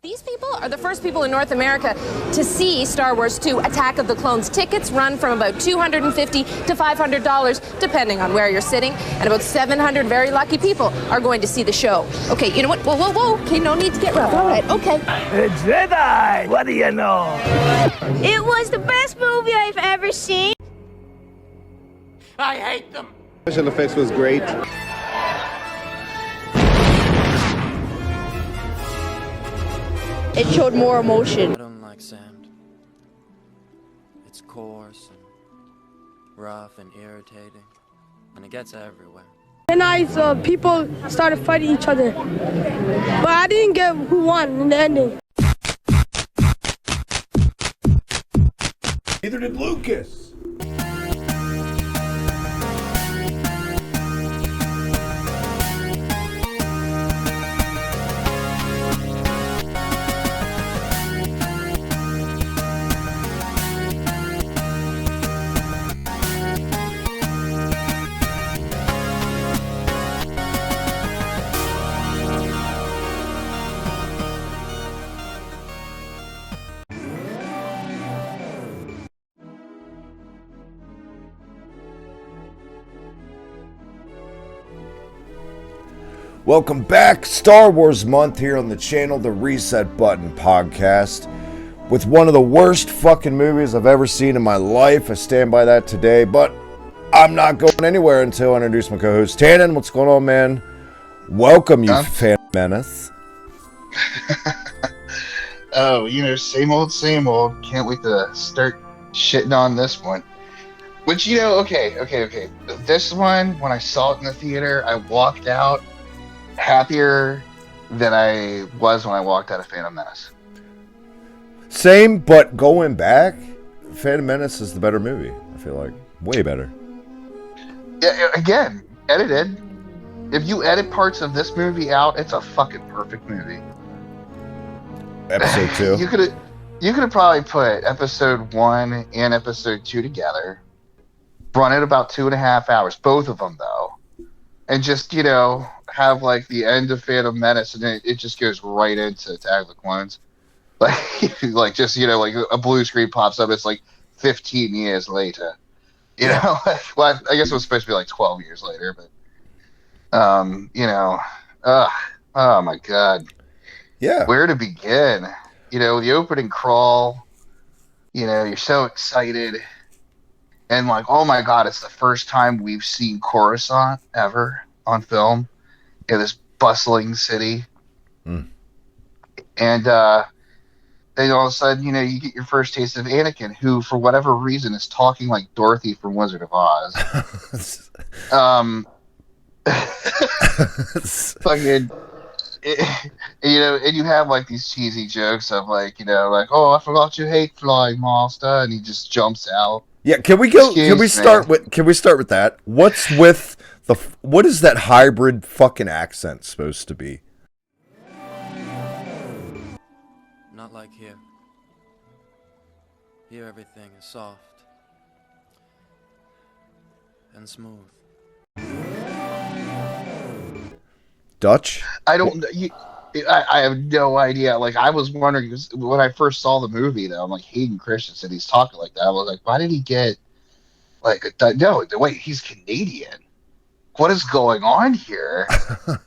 These people are the first people in North America to see Star Wars 2 Attack of the Clones. Tickets run from about $250 to $500, depending on where you're sitting. And about 700 very lucky people are going to see the show. Okay, you know what? Whoa, whoa, whoa. Okay, no need to get rough. All right, okay. A Jedi! What do you know? It was the best movie I've ever seen. I hate them. Special effects was great. It showed more emotion. I don't like sand. It's coarse and rough and irritating, and it gets everywhere. And people started fighting each other, but I didn't get who won in the ending. Neither did Lucas. Welcome back, Star Wars month here on the channel, the Reset Button podcast, with one of the worst fucking movies I've ever seen in my life. I stand by that today, but I'm not going anywhere until I introduce my co-host, Tannen. What's going on, man? Welcome, you fan menace. Oh, you know, same old, same old. Can't wait to start shitting on this one. Which, you know, okay. This one, when I saw it in the theater, I walked out happier than I was when I walked out of Phantom Menace. Same, but going back, Phantom Menace is the better movie. I feel like way better. Yeah, again, edited. If you edit parts of this movie out, it's a fucking perfect movie. Episode 2. you could have probably put episode 1 and episode 2 together, run it about 2.5 hours, both of them though, and just, you know, have like the end of Phantom Menace, and then it just goes right into Attack of the Clones. Like just, you know, like a blue screen pops up. It's like 15 years later. You know, well, I guess it was supposed to be like 12 years later, but you know, oh my god, yeah. Where to begin? You know, the opening crawl. You know, you're so excited, and like, oh my god, it's the first time we've seen Coruscant ever on film. In this bustling city. And then all of a sudden, you know, you get your first taste of Anakin, who, for whatever reason, is talking like Dorothy from Wizard of Oz. Fucking, you know, and you have like these cheesy jokes of like, you know, like, oh, I forgot you hate flying, master, and he just jumps out. Yeah, can we start with that? What's with what is that hybrid fucking accent supposed to be? Not like here. Here everything is soft and smooth. Dutch? I have no idea. Like, I was wondering, when I first saw the movie, though, I'm like, Hayden Christensen, he's talking like that. I was like, why did he get, like, no, wait, he's Canadian. What is going on here?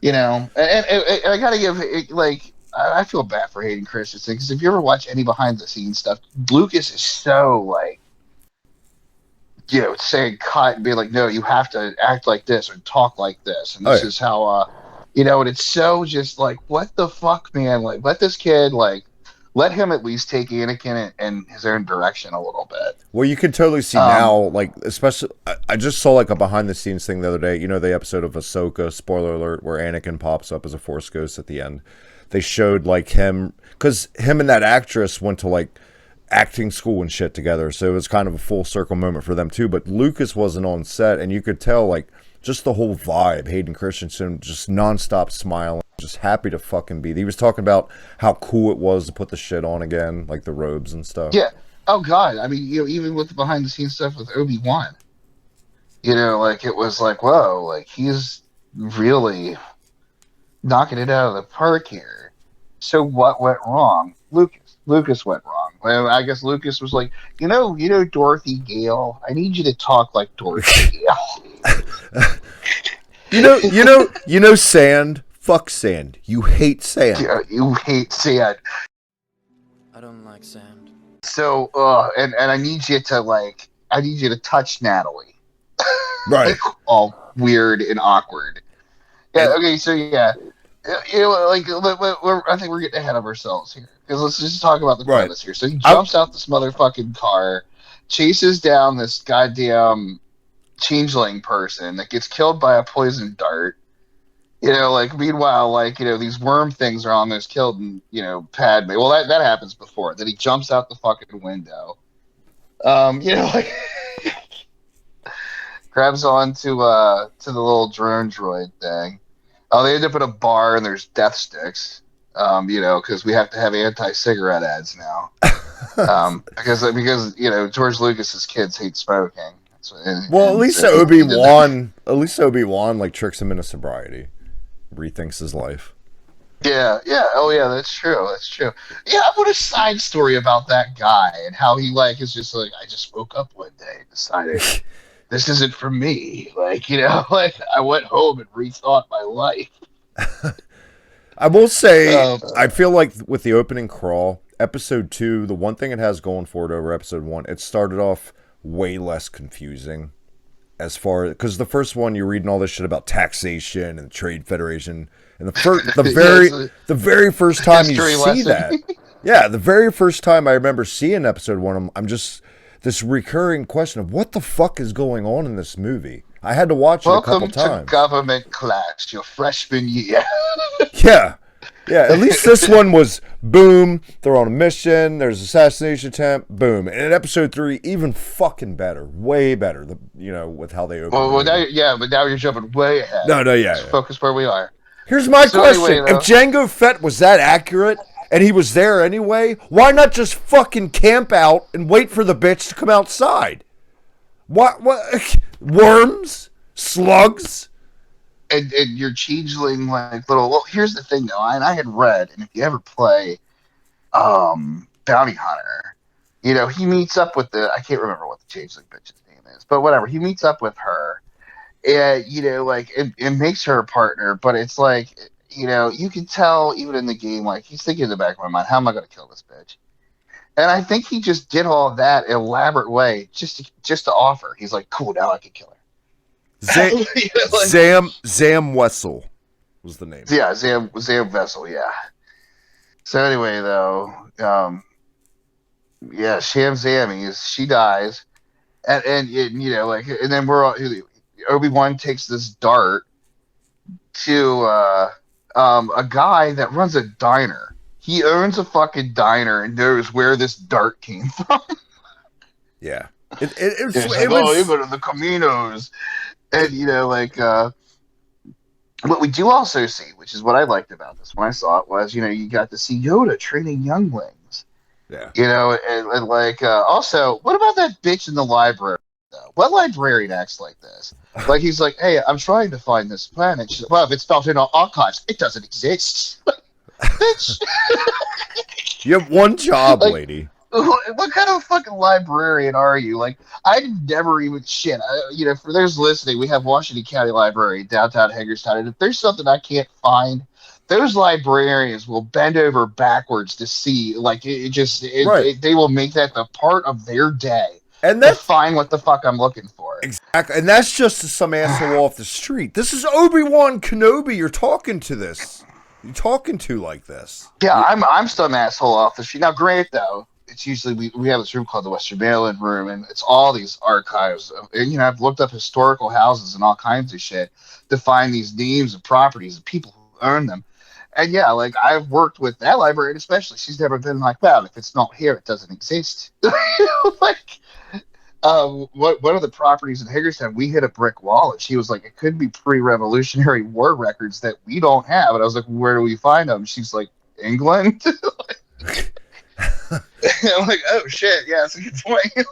You know, and I gotta give, like, I feel bad for Hayden Christensen, because if you ever watch any behind-the-scenes stuff, Lucas is so, like, you know, saying cut and being like, no, you have to act like this or talk like this, and this is how, you know, and it's so just like, what the fuck, man? Like, let this kid, like, let him at least take Anakin in his own direction a little bit. Well, you can totally see now, like, especially, I just saw, like, a behind-the-scenes thing the other day. You know, the episode of Ahsoka, spoiler alert, where Anakin pops up as a Force ghost at the end. They showed, like, him, because him and that actress went to, like, acting school and shit together, so it was kind of a full circle moment for them, too. But Lucas wasn't on set, and you could tell, like, just the whole vibe, Hayden Christensen just nonstop smiling, just happy to fucking be. He was talking about how cool it was to put the shit on again, like the robes and stuff. Yeah. Oh god. I mean, you know, even with the behind the scenes stuff with Obi-Wan, you know, like, it was like, whoa, like, he's really knocking it out of the park here. So what went wrong? Lucas went wrong. Well, I guess Lucas was like, Dorothy Gale. I need you to talk like Dorothy Gale. Sand. Fuck sand. You hate sand. Yeah, you hate sand. I don't like sand. So, and I need you to touch Natalie. Right. All weird and awkward. Yeah. Okay. So yeah, I think we're getting ahead of ourselves here, because let's just talk about the premise here. So he jumps out this motherfucking car, chases down this goddamn changeling person that gets killed by a poison dart. Meanwhile, these worm things are almost killed, and Padme. Well, that happens before. Then he jumps out the fucking window. Grabs onto the little drone droid thing. Oh, they end up at a bar and there's death sticks. Because we have to have anti-cigarette ads now. Because George Lucas's kids hate smoking. At least Obi-Wan tricks him into sobriety, rethinks his life. Yeah. Oh, yeah. That's true. Yeah, I want a side story about that guy and how he is just like, I just woke up one day and decided this isn't for me. I went home and rethought my life. I will say, I feel like with the opening crawl, episode 2, the one thing it has going for it over episode 1, it started off way less confusing as far, because the first one you're reading all this shit about taxation and trade federation, and the very first time you see that, the very first time I remember seeing episode 1, I'm just this recurring question of what the fuck is going on in this movie. I had to watch it a couple times. Welcome to government class, your freshman year. Yeah. At least this one was boom, they're on a mission, there's an assassination attempt, boom. And in episode 3, even fucking better, way better, with how they open. But now you're jumping way ahead. No, Let's focus where we are. Here's my question. Anyway, if Jango Fett was that accurate, and he was there anyway, why not just fucking camp out and wait for the bitch to come outside? What? Worms? Slugs? And your changeling little. Well, here's the thing though, and I had read, and if you ever play Bounty Hunter, he meets up with I can't remember what the changeling bitch's name is, but whatever. He meets up with her, and it makes her a partner, but it's you can tell even in the game, he's thinking in the back of my mind, how am I going to kill this bitch? And I think he just did all of that elaborate way just to offer. He's like, cool, now I can kill her. Zam Wessel was the name. Yeah, Zam Wessel, yeah. So anyway, though, Sham Zammy she dies, and then Obi-Wan takes this dart to a guy that runs a diner. He owns a fucking diner and knows where this dart came from. Yeah. You go to the Caminos. And, what we do also see, which is what I liked about this when I saw it, was, you got to see Yoda training younglings. Yeah. Also, what about that bitch in the library, though? What librarian acts like this? He's like, hey, I'm trying to find this planet. She's like, well, if it's not in our archives, it doesn't exist. Bitch. You have one job, lady. What kind of fucking librarian are you? I never even for those listening, we have Washington County Library, downtown Hagerstown, and if there's something I can't find, those librarians will bend over backwards to see. They will make that the part of their day. And to find what the fuck I'm looking for. Exactly. And that's just some asshole off the street. This is Obi-Wan Kenobi you're talking to like this. Yeah, I'm some asshole off the street. Now, great though. It's usually we have this room called the Western Maryland room, and it's all these archives. And I've looked up historical houses and all kinds of shit to find these names of properties and people who own them. And yeah, I've worked with that librarian especially. She's never been like, well, if it's not here, it doesn't exist. One of the properties in Hagerstown, we hit a brick wall, and she was like, it could be pre-Revolutionary War records that we don't have. And I was like, where do we find them? She's like, England. I'm like, oh shit, yeah, that's a good point.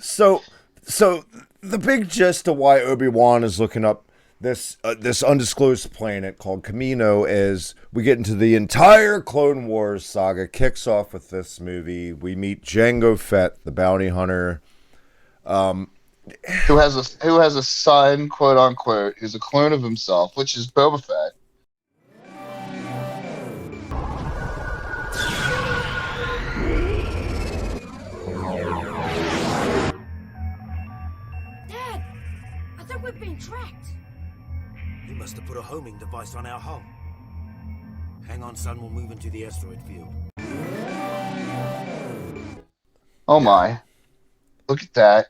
So the big gist of why Obi-Wan is looking up this undisclosed planet called Camino. As we get into the entire Clone Wars saga, kicks off with this movie. We meet Jango Fett, the bounty hunter, who has a son, quote unquote, who's a clone of himself, which is Boba Fett. Dad, I think we're being tracked. You must have put a homing device on our hull. Hang on, son, we'll move into the asteroid field. Oh my. Look at that.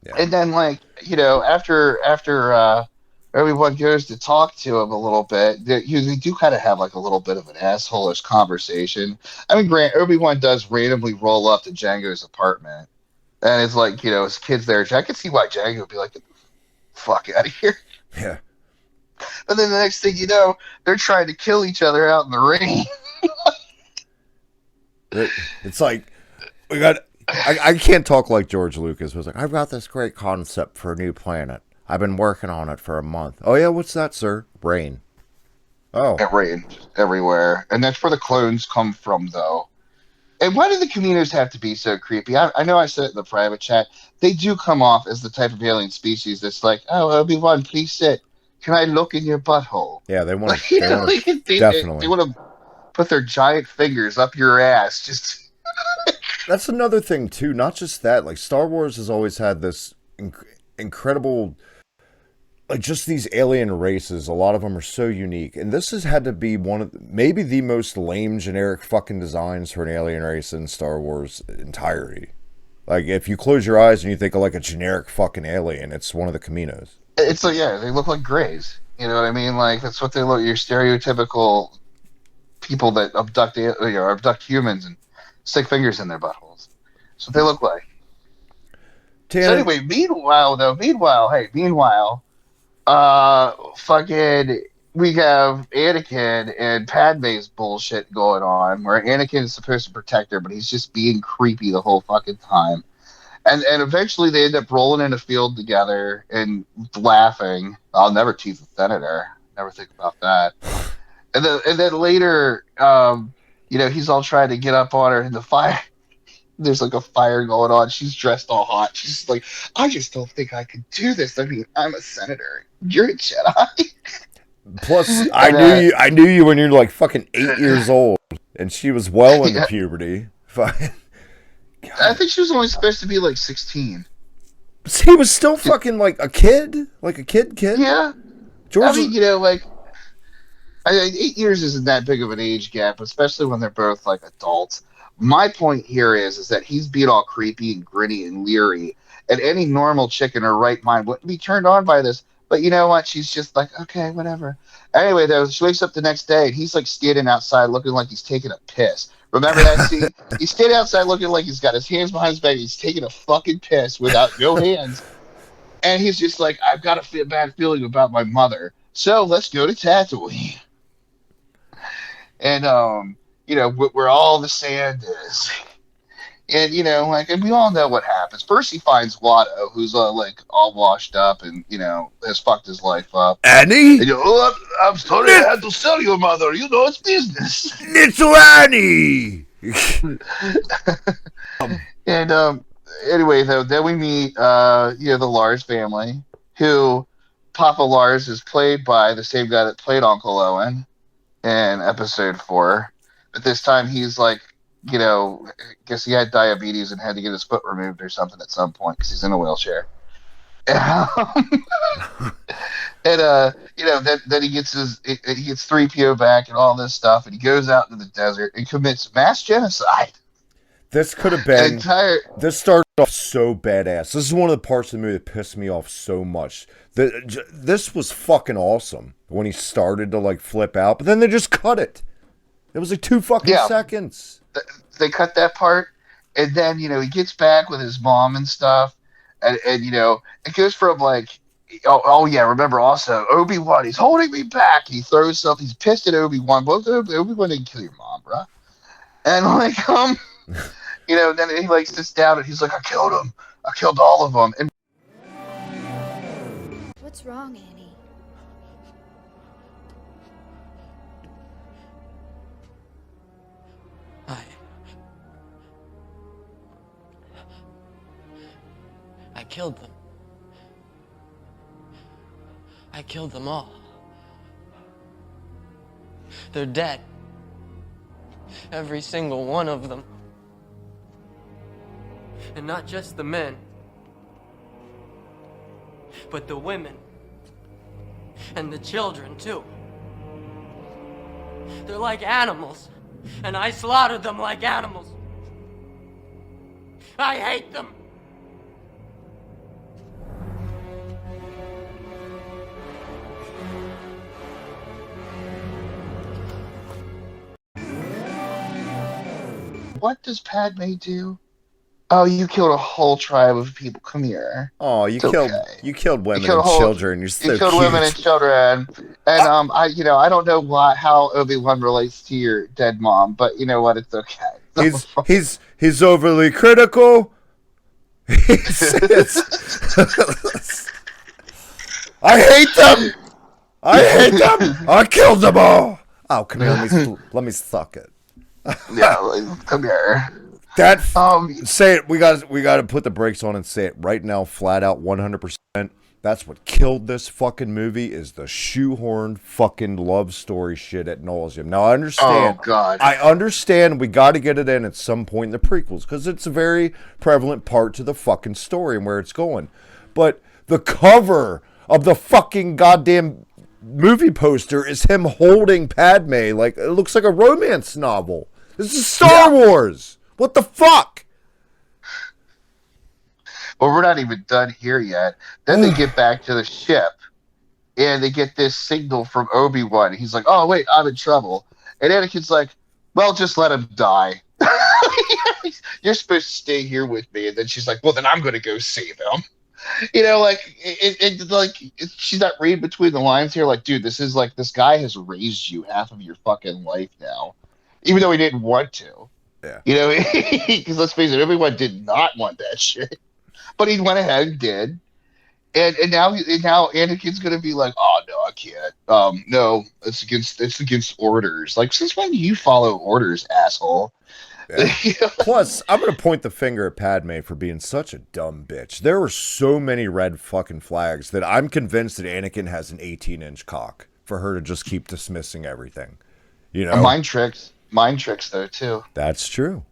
Yeah. And then, like, you know, after everyone goes to talk to him a little bit, they do kind of have like a little bit of an asshole-ish conversation. I mean, Grant, Obi-Wan does randomly roll up to Django's apartment, and it's like, you know, his kid's there. I can see why Django would be like, "Get the fuck out of here." Yeah. And then the next thing you know, they're trying to kill each other out in the rain. It's like we got. I can't talk like George Lucas was like, I've got this great concept for a new planet. I've been working on it for a month. Oh yeah, what's that, sir? Rain. Oh. It rained everywhere. And that's where the clones come from, though. And why do the Caminos have to be so creepy? I know I said it in the private chat. They do come off as the type of alien species that's like, oh, Obi-Wan, please sit. Can I look in your butthole? Yeah, they want They to definitely. They want to put their giant fingers up your ass. Just... That's another thing, too. Not just that. Like, Star Wars has always had this incredible... Like, just these alien races, a lot of them are so unique. And this has had to be one of, maybe the most lame, generic fucking designs for an alien race in Star Wars entirety. Like, if you close your eyes and you think of, like, a generic fucking alien, it's one of the Caminos. It's like, yeah, they look like Greys. You know what I mean? Like, that's what they look, your stereotypical people that abduct humans and stick fingers in their buttholes. That's what they look like. So anyway, meanwhile, fucking, we have Anakin and Padme's bullshit going on, where Anakin is supposed to protect her, but he's just being creepy the whole fucking time. And eventually they end up rolling in a field together and laughing. I'll never tease the senator. Never think about that. And then later, he's all trying to get up on her in the fire. There's like a fire going on. She's dressed all hot. She's like, I just don't think I could do this. I mean, I'm a senator. You're a Jedi. Plus, I knew you when you're like fucking 8 years old, and she was well into puberty. Fine. I think she was only supposed to be like 16. He was still fucking like a kid, kid. Yeah. George, I mean, 8 years isn't that big of an age gap, especially when they're both like adults. My point here is that he's being all creepy and gritty and leery, and any normal chick in her right mind wouldn't be turned on by this. But you know what? She's just like, okay, whatever. Anyway, though, she wakes up the next day, and he's like standing outside looking like he's taking a piss. Remember that scene? He's standing outside looking like he's got his hands behind his back. He's taking a fucking piss without no hands. And he's just like, I've got a bad feeling about my mother. So let's go to Tatooine. And, where all the sand is. And, and we all know what happens. First he finds Watto, who's, all washed up and, has fucked his life up. Annie? And I'm sorry I had to sell your mother. It's business. Little Annie! And, anyway, though, then we meet, the Lars family, who Papa Lars is played by the same guy that played Uncle Owen in episode 4. But this time he's like, I guess he had diabetes and had to get his foot removed or something at some point because he's in a wheelchair. And, then he gets he gets 3PO back and all this stuff, and he goes out into the desert and commits mass genocide. This could have been this started off so badass. This is one of the parts of the movie that pissed me off so much. This was fucking awesome when he started to like flip out, but then they just cut it. It was like 2 fucking seconds. They cut that part, and then he gets back with his mom and stuff, and it goes from like, oh yeah, remember also Obi-Wan, he's holding me back. He throws stuff. He's pissed at Obi-Wan. But Obi-Wan didn't kill your mom, bruh. And then he like sits down and he's like, I killed him. I killed all of them. And What's wrong, Annie? killed them. I killed them all. They're dead. Every single one of them. And not just the men, but the women. And the children, too. They're like animals, and I slaughtered them like animals. I hate them. What does Padme do? Oh, you killed a whole tribe of people. Come here. Oh, you killed women and children. You're so you killed cute. women and children. And I don't know how Obi-Wan relates to your dead mom, but you know what? It's okay. He's overly critical. I hate them. I killed them all. Oh, come here. Let me suck it. Yeah, come here. Say it. We got to put the brakes on and say it right now, flat out, 100%. That's what killed this fucking movie is the shoehorn fucking love story shit at nauseum. Now I understand. Oh God. I understand. We got to get it in at some point in the prequels because it's a very prevalent part to the fucking story and where it's going. But the cover of the fucking goddamn movie poster is him holding Padme like it looks like a romance novel. This is Star Wars. What the fuck? Well, we're not even done here yet. Then they get back to the ship, and they get this signal from Obi-Wan. He's like, oh, wait, I'm in trouble. And Anakin's like, well, just let him die. You're supposed to stay here with me. And then she's like, well, then I'm going to go save him. You know, like, she's not reading between the lines here. Like, dude, this guy has raised you half of your fucking life now. Even though he didn't want to. Yeah. You know, because let's face it, everyone did not want that shit. But he went ahead and did. And now Anakin's gonna be like, oh no, I can't. No, it's against orders. Like, since when do you follow orders, asshole? Yeah. Plus, I'm gonna point the finger at Padme for being such a dumb bitch. There were so many red fucking flags that I'm convinced that Anakin has an 18-inch cock for her to just keep dismissing everything. You know, mind tricks though too. That's true.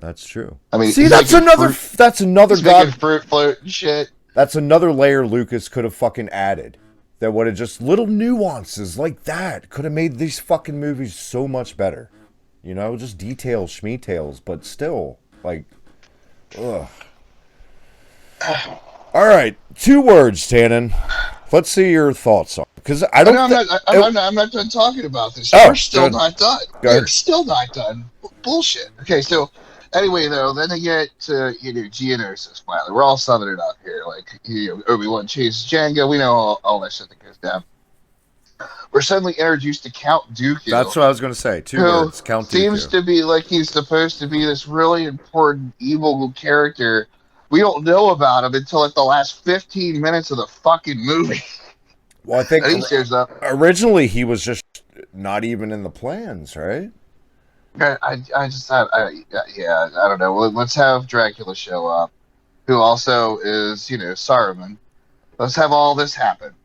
I mean, see, that's another making fruit float and shit. That's another layer Lucas could have fucking added. That would have just little nuances like that could have made these fucking movies so much better. You know, just details, schmeetails, but still, like, ugh. All right, 2 words, Tannen. Let's see your thoughts on it. Because I'm not done talking about this. Oh, We're still not done. We're still not done. Bullshit. Okay, so anyway, though, then they get to Geonosis finally. We're all summing it up here. Like, Obi-Wan chases Jango. We know all that shit that goes down. We're suddenly introduced to Count Dooku. That's what I was going to say. 2 words. Count Dooku. Seems to be like he's supposed to be this really important evil character. We don't know about him until like the last 15 minutes of the fucking movie. Well, I think he shows up. Originally he was just not even in the plans, right? I don't know. Let's have Dracula show up, who also is, Saruman. Let's have all this happen.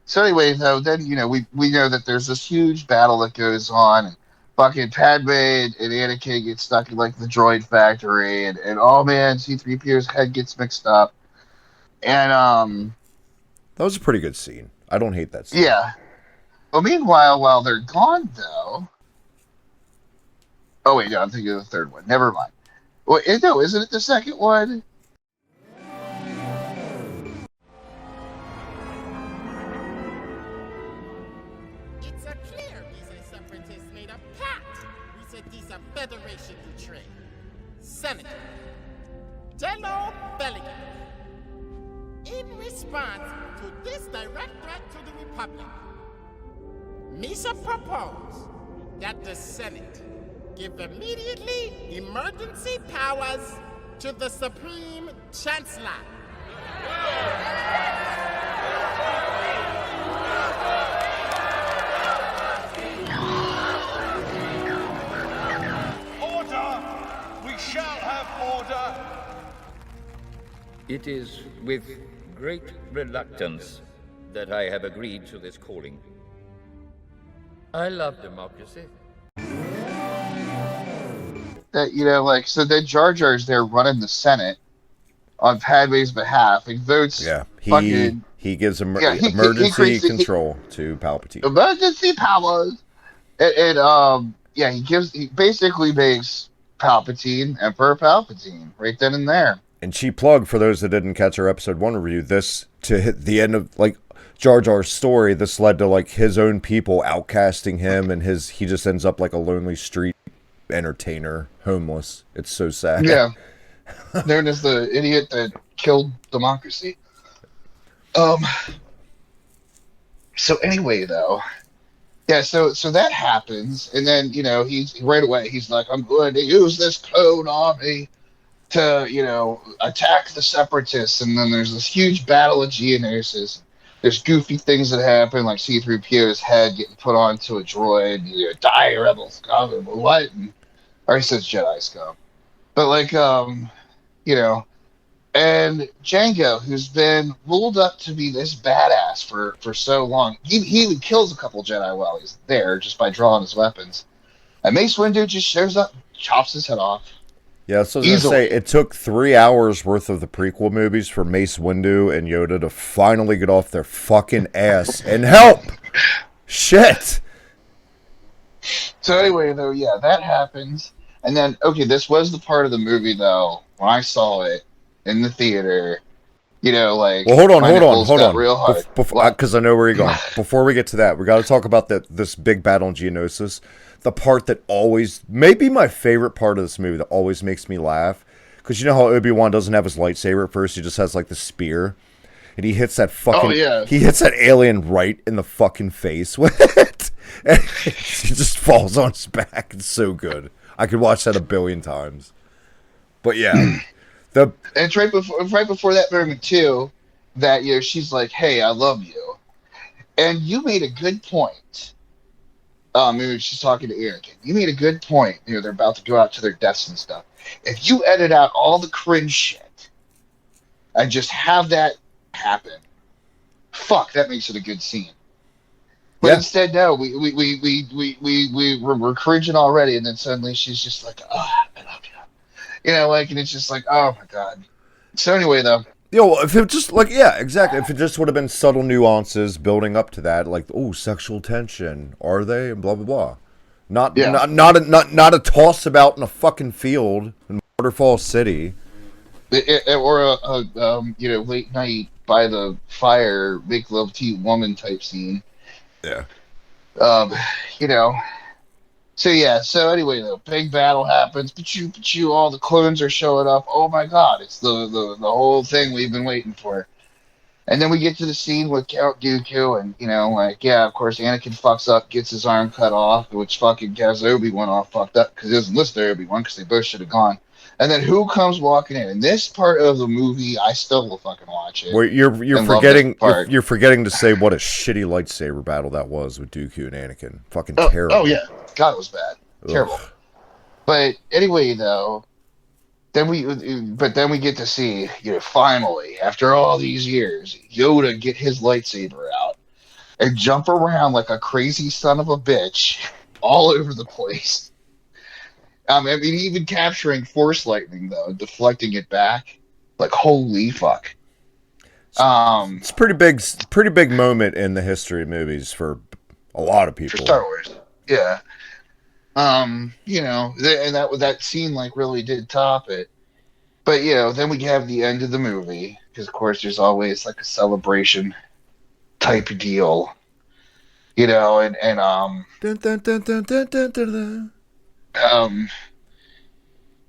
So anyway, though, then, we know that there's this huge battle that goes on, and fucking Padme and Anakin get stuck in, like, the droid factory, and oh, man, C-3PO's head gets mixed up. And, that was a pretty good scene. I don't hate that scene. Yeah. Well, meanwhile, while they're gone, though... Oh, wait, no, I'm thinking of the third one. Never mind. Wait, no, isn't it the second one? It's a clear these are separatists made a pact. We said these are Federation betrayed. Senator Dello Belligan. In response to this direct threat to the Republic, Misa proposed that the Senate give immediately emergency powers to the Supreme Chancellor. Order! We shall have order! It is with great reluctance that I have agreed to this calling. I love democracy. That, you know, like, so then Jar Jar's there running the Senate on Padme's behalf. He votes. Yeah, fucking. he gives He emergency creates control to Palpatine. Emergency powers. Yeah, he basically makes Palpatine Emperor Palpatine right then and there. And she plugged, for those that didn't catch our episode 1 review, this to hit the end of, like, Jar Jar's story. This led to, like, his own people outcasting him, and he just ends up like a lonely street entertainer, homeless. It's so sad. Yeah. Known as the idiot that killed democracy. So anyway, though, yeah, so that happens, and then, you know, he's right away, he's like, I'm going to use this clone army to, you know, attack the separatists, and then there's this huge battle of Geonosis. There's goofy things that happen, like C-3PO's head getting put onto a droid, you know, die rebel scum, what? Or he says Jedi scum. But, like, you know, and Jango, who's been ruled up to be this badass for so long, he kills a couple Jedi while he's there just by drawing his weapons. And Mace Windu just shows up, chops his head off. Yeah, so I was going to say, it took 3 hours worth of the prequel movies for Mace Windu and Yoda to finally get off their fucking ass and help! Shit! So anyway, though, yeah, that happens. And then, okay, this was the part of the movie, though, when I saw it in the theater, you know, like... Well, hold on. Real hard. Because I know where you're going. Before we get to that, we got to talk about this big battle in Geonosis. The part that always... Maybe my favorite part of this movie that always makes me laugh. Because you know how Obi-Wan doesn't have his lightsaber at first? He just has, like, the spear. And he hits that fucking... Oh, yeah. He hits that alien right in the fucking face with it. And he just falls on his back. It's so good. I could watch that 1 billion times. But yeah... And it's right before that moment too, that, you know, she's like, "Hey, I love you," and you made a good point. Maybe she's talking to Anakin. You made a good point. You know, they're about to go out to their deaths and stuff. If you edit out all the cringe shit and just have that happen, fuck, that makes it a good scene. But instead, no, we're cringing already, and then suddenly she's just like, "Oh, I love you." You know, like, and it's just like, oh my god. So anyway, though. Yo, if it just, like, yeah, exactly. If it just would have been subtle nuances building up to that, like, oh, sexual tension, are they? And blah, blah, blah. Not a toss about in a fucking field in Waterfall City. Or a you know, late night by the fire, make love to you woman type scene. Yeah. You know. So yeah, so anyway, the big battle happens, but all the clones are showing up. Oh my god, it's the whole thing we've been waiting for. And then we get to the scene with Count Dooku, and, you know, like, yeah, of course, Anakin fucks up, gets his arm cut off, which fucking has Obi-Wan all fucked up, because he doesn't listen to Obi-Wan, because they both should have gone. And then who comes walking in? In this part of the movie, I still will fucking watch it. Well, you're forgetting to say what a shitty lightsaber battle that was with Dooku and Anakin. Fucking terrible. Oh yeah, God, it was bad, terrible. But anyway, though, then we get to see, you know, finally, after all these years, Yoda get his lightsaber out and jump around like a crazy son of a bitch all over the place. I mean, even capturing Force lightning, though, deflecting it back, like, holy fuck. It's a pretty big moment in the history of movies for a lot of people. For Star Wars, yeah. You know, and that scene, like, really did top it. But, you know, then we have the end of the movie, because, of course, there's always, like, a celebration type deal. You know, and Dun, dun, dun, dun, dun, dun, dun.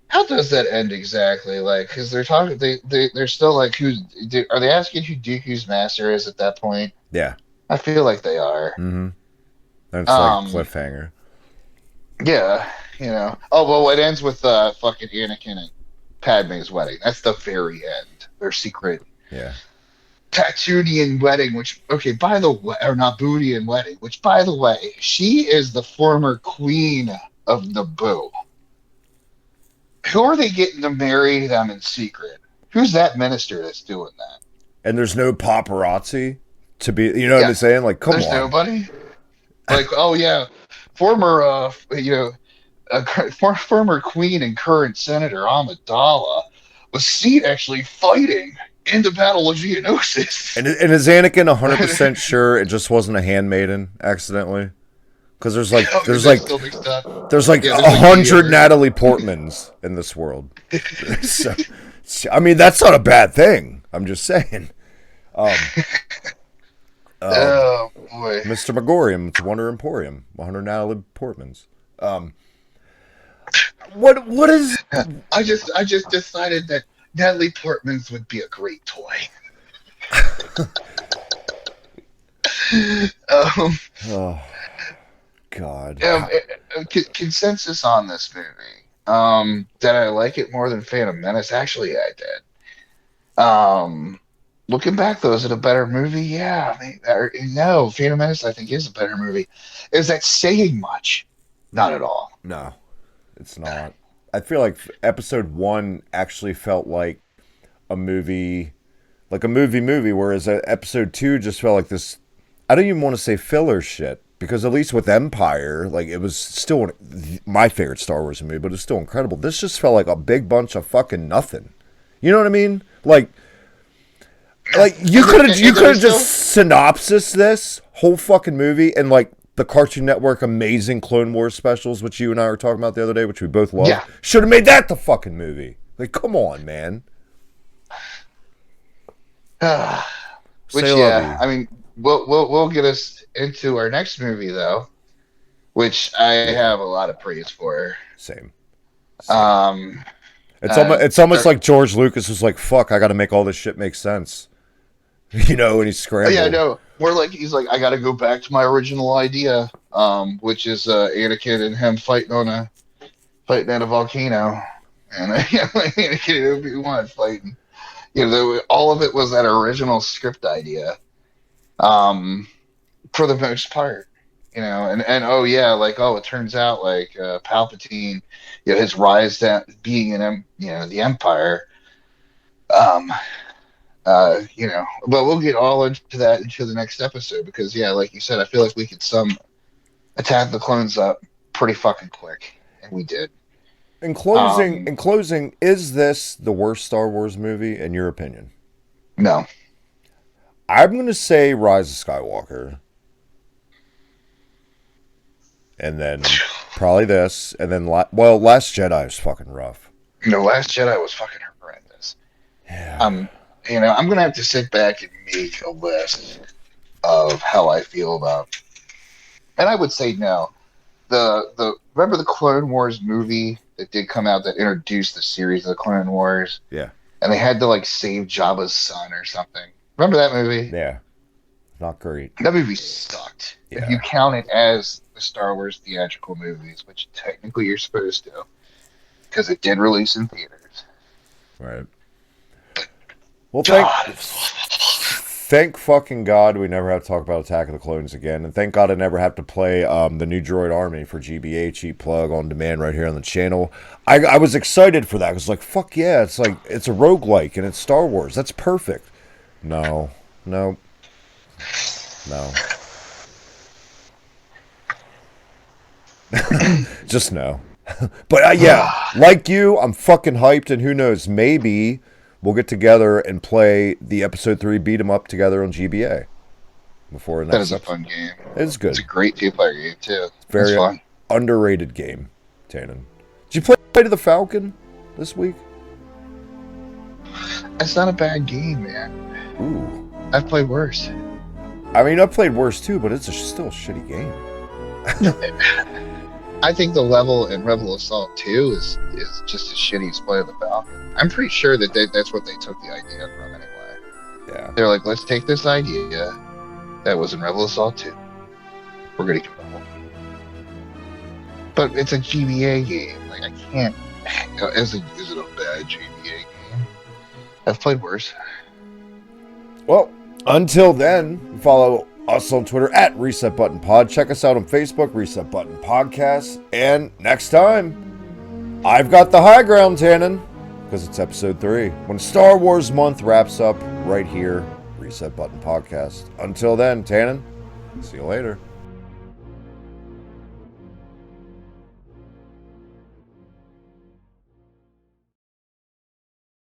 How does that end exactly? Like, because they're talking, they're still like, are they asking who Dooku's master is at that point? Yeah, I feel like they are. Mm-hmm. That's like cliffhanger. Yeah, you know. Oh well, it ends with fucking Anakin and Padme's wedding. That's the very end. Their secret. Yeah. Tatooian wedding, which, okay, by the way, or Nabooian wedding, which, by the way, she is the former queen of Naboo. Who are they getting to marry them in secret? Who's that minister that's doing that? And there's no paparazzi to be, you know what I'm saying? Like, come There's on. nobody. Like, oh yeah, former, former queen and current Senator Amidala was seen actually fighting in the Battle of Geonosis. And is Anakin 100% sure it just wasn't a handmaiden accidentally? Because there's like 100 Natalie Portmans in this world. So, I mean, that's not a bad thing. I'm just saying. Oh boy, Mr. Megorium, it's Wonder Emporium, 100 Natalie Portmans. What is? I just decided that Natalie Portman's would be a great toy. Oh God. Consensus on this movie. Did I like it more than Phantom Menace? Actually, I did. Looking back, though, is it a better movie? Yeah. I mean, no, Phantom Menace, I think, is a better movie. Is that saying much? Not at all. No, it's not. I feel like episode 1 actually felt like a movie, whereas episode 2 just felt like this. I don't even want to say filler shit, because at least with Empire, like, it was still my favorite Star Wars movie, but it's still incredible. This just felt like a big bunch of fucking nothing. You know what I mean? Like you could have just synopsis this whole fucking movie and like the Cartoon Network amazing Clone Wars specials, which you and I were talking about the other day, which we both love. Yeah. Should have made that the fucking movie. Like, come on, man. I mean, we'll get us into our next movie though, which I have a lot of praise for. Same. It's almost like George Lucas was like, "Fuck, I got to make all this shit make sense," you know, and he's scrambled. Yeah, no, he's like, I got to go back to my original idea, which is Anakin and him fighting at a volcano, and Anakin and Obi-Wan fighting. You know, all of it was that original script idea, for the most part. You know, and it turns out like Palpatine, you know, his rise to being the Empire, but we'll get all into that into the next episode because like you said, I feel like we could sum Attack of the Clones up pretty fucking quick, and we did. In closing, is this the worst Star Wars movie in your opinion? No. I'm going to say Rise of Skywalker. And then probably this, and then Last Jedi was fucking rough. No, Last Jedi was fucking horrendous. Yeah. I'm gonna have to sit back and make a list of how I feel about. And I would say no. Remember the Clone Wars movie that did come out that introduced the series of the Clone Wars? Yeah. And they had to like save Jabba's son or something. Remember that movie? Yeah. Not great. That movie sucked. Yeah. If you count it as the Star Wars theatrical movies, which technically you're supposed to, because it did release in theaters. Right. Well, thank fucking God we never have to talk about Attack of the Clones again, and thank God I never have to play the new Droid Army for GBA, cheap plug on demand right here on the channel. I was excited for that. I was like, fuck yeah, it's like it's a roguelike and it's Star Wars. That's perfect. No. Just no. But like you, I'm fucking hyped, and who knows, maybe we'll get together and play the episode 3 beat 'em up together on GBA before the next episode. That is a fun game. It's good. It's a great 2-player game too. Very fun. Underrated game, Tannen. Did you play to the Falcon this week? It's not a bad game, man. Ooh. I've played worse. I mean, I've played worse too, but it's still a shitty game. I think the level in Rebel Assault 2 is just as shitty as Play of the Falcon. I'm pretty sure that's what they took the idea from anyway. Yeah. They're like, let's take this idea that was in Rebel Assault 2. We're going to keep it. But it's a GBA game. Like, I can't... Is it a bad GBA game? I've played worse. Well, until then, follow us on Twitter at Reset Button Pod. Check us out on Facebook, Reset Button Podcast. And next time, I've got the high ground, Tannen. because it's episode 3. When Star Wars month wraps up right here, Reset Button Podcast. Until then, Tannen, see you later.